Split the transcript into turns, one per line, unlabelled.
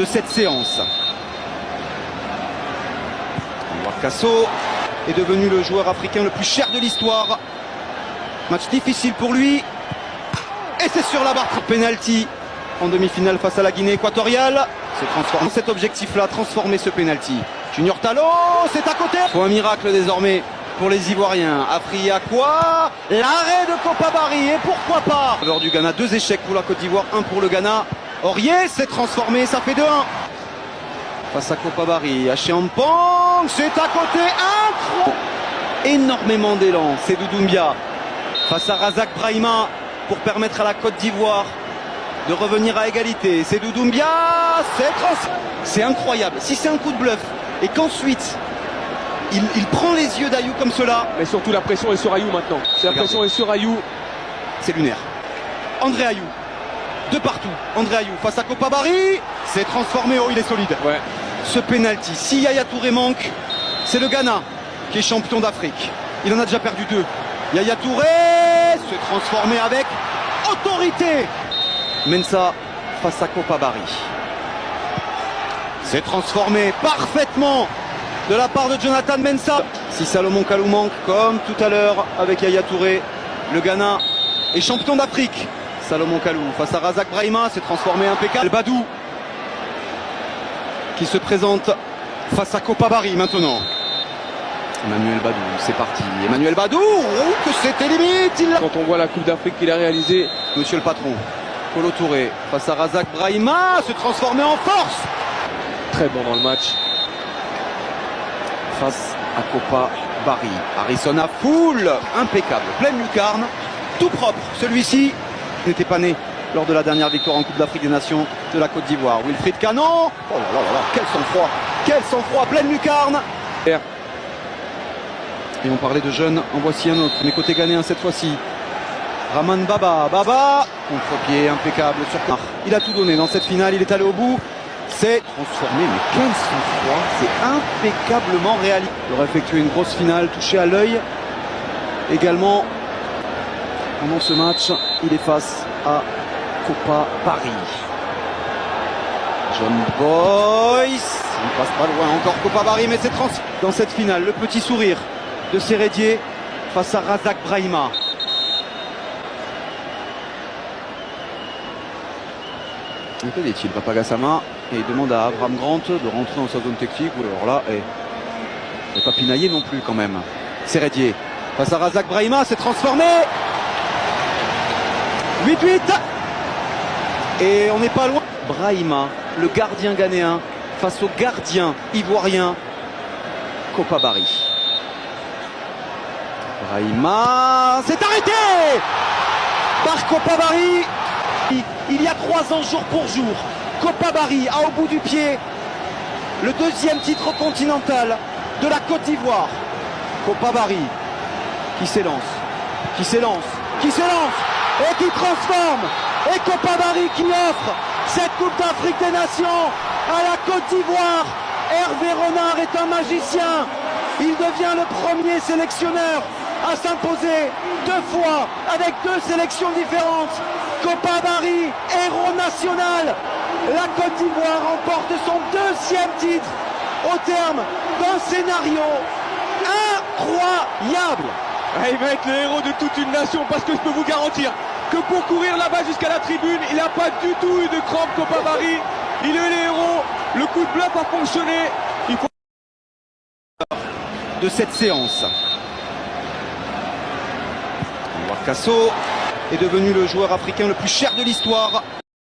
de cette séance. Casso est devenu le joueur africain le plus cher de l'histoire. Match difficile pour lui. Et c'est sur la barre pour penalty en demi-finale face à la Guinée équatoriale. C'est transformé cet objectif-là, transformer ce penalty. Junior Tallo, c'est à côté. Il faut un miracle désormais pour les Ivoiriens. Afria quoi? L'arrêt de Kopa Barry. Et pourquoi pas? Lors du Ghana, 2 échecs pour la Côte d'Ivoire, 1 pour le Ghana. Aurier s'est transformé, ça fait 2-1. Face à Kopa Barry, Acheampong, c'est à côté, incroyable. Énormément d'élan, c'est Doumbia. Face à Razak Brahima, pour permettre à la Côte d'Ivoire de revenir à égalité. C'est Doumbia, c'est incroyable. Si c'est un coup de bluff, et qu'ensuite, il prend les yeux d'Ayou comme cela.
Mais surtout la pression est sur Ayou maintenant. La pression est sur Ayou.
C'est lunaire. André Ayou, de partout. André Ayou face à Kopa Barry, c'est transformé, oh il est solide.
Ouais.
Ce penalty, si Yaya Touré manque, c'est le Ghana qui est champion d'Afrique. Il en a déjà perdu 2. Yaya Touré se transformé avec autorité. Mensah face à Kopa Barry. C'est transformé parfaitement de la part de Jonathan Mensah. Si Salomon Kalou manque, comme tout à l'heure avec Yaya Touré, le Ghana est champion d'Afrique. Salomon Kalou face à Razak Brahima, c'est transformé impeccable. Badou qui se présente face à Kopa Barry maintenant. Emmanuel Badou, c'est parti. Emmanuel Badou, oh, que c'était limite.
Quand on voit la Coupe d'Afrique qu'il a réalisée.
Monsieur le patron, Kolo Touré face à Razak Brahima, se transformer en force.
Très bon dans le match.
Face à Kopa Barry. Harrison à full, impeccable, pleine lucarne, tout propre. Celui-ci n'était pas né lors de la dernière victoire en Coupe d'Afrique des Nations de la Côte d'Ivoire. Wilfried Canon, oh là là là, quel sang-froid, pleine lucarne. Et on parlait de jeunes, en voici un autre, mais côté ghanéen cette fois-ci. Raman Baba, contre-pied impeccable sur. Il a tout donné dans cette finale, il est allé au bout. C'est transformé, mais quel sang-froid, c'est impeccablement réalisé. Il aurait effectué une grosse finale, touché à l'œil. Également, pendant ce match, il est face à Kopa Barry. John Boyce, il passe pas loin, encore Kopa Barry, mais c'est dans cette finale, le petit sourire de Seredier face à Razak Brahima. Que dit-il, Papa Gassama? Et il demande à Abraham Grant de rentrer dans sa zone technique. Alors là, il pas pinailler non plus quand même. Seredier face à Razak Brahima, c'est transformé. 8-8. Et on n'est pas loin. Brahima, le gardien ghanéen, face au gardien ivoirien Kopa Barry. Brahima, c'est arrêté par Kopa Barry. Il y a 3 ans jour pour jour, Kopa Barry a au bout du pied le 2e titre continental de la Côte d'Ivoire. Kopa Barry qui s'élance et qui transforme. Et Kopa Barry qui offre cette Coupe d'Afrique des Nations à la Côte d'Ivoire. Hervé Renard est un magicien. Il devient le premier sélectionneur à s'imposer 2 fois avec 2 sélections différentes. Kopa Barry, héros national. La Côte d'Ivoire remporte son 2e titre au terme d'un scénario incroyable.
Il va être le héros de toute une nation, parce que je peux vous garantir que pour courir là-bas jusqu'à la tribune, il n'a pas du tout eu de crampes. Kopa Barry, il est le héros. Le coup de bluff a fonctionné. Il faut
de cette séance. Casso est devenu le joueur africain le plus cher de l'histoire.